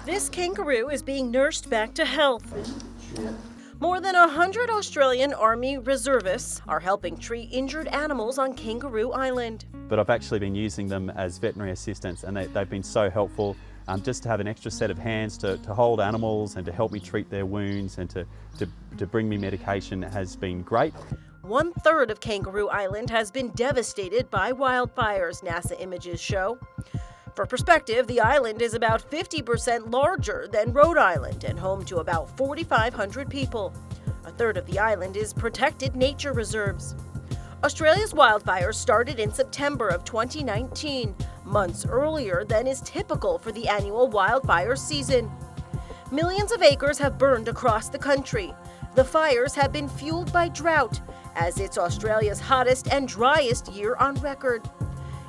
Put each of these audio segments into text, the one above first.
This kangaroo is being nursed back to health. More than 100 Australian Army reservists are helping treat injured animals on Kangaroo Island. But I've actually been using them as veterinary assistants, and they've been so helpful. Just to have an extra set of hands to hold animals and to help me treat their wounds and to bring me medication has been great. 1/3 of Kangaroo Island has been devastated by wildfires, NASA images show. For perspective, the island is about 50% larger than Rhode Island and home to about 4,500 people. 1/3 of the island is protected nature reserves. Australia's wildfires started in September of 2019, months earlier than is typical for the annual wildfire season. Millions of acres have burned across the country. The fires have been fueled by drought, as it's Australia's hottest and driest year on record.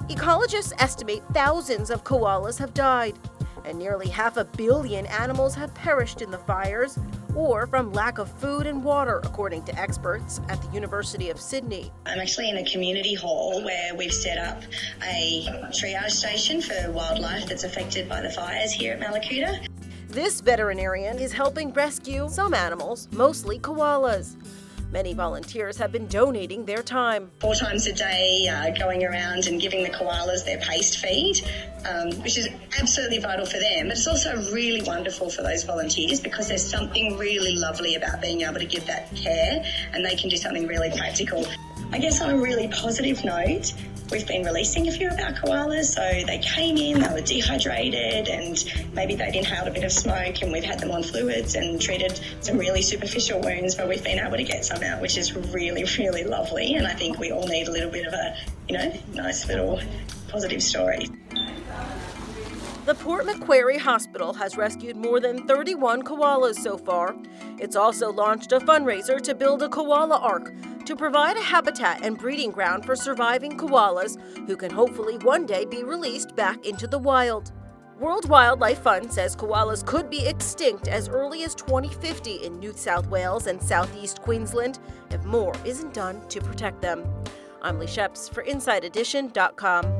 Ecologists estimate thousands of koalas have died, and nearly 500 million animals have perished in the fires or from lack of food and water, according to experts at the University of Sydney. I'm actually in a community hall where we've set up a triage station for wildlife that's affected by the fires here at Malakuta. This veterinarian is helping rescue some animals, mostly koalas. Many volunteers have been donating their time. 4 times a day, going around and giving the koalas their paste feed, which is absolutely vital for them. But it's also really wonderful for those volunteers because there's something really lovely about being able to give that care and they can do something really practical. I guess on a really positive note, we've been releasing a few of our koalas, so they came in, they were dehydrated and maybe they'd inhaled a bit of smoke, and we've had them on fluids and treated some really superficial wounds, but we've been able to get some out, which is really, really lovely. And I think we all need a little bit of a, nice little positive story. The Port Macquarie Hospital has rescued more than 31 koalas so far. It's also launched a fundraiser to build a koala ark to provide a habitat and breeding ground for surviving koalas who can hopefully one day be released back into the wild. World Wildlife Fund says koalas could be extinct as early as 2050 in New South Wales and southeast Queensland if more isn't done to protect them. I'm Lee Sheps for InsideEdition.com.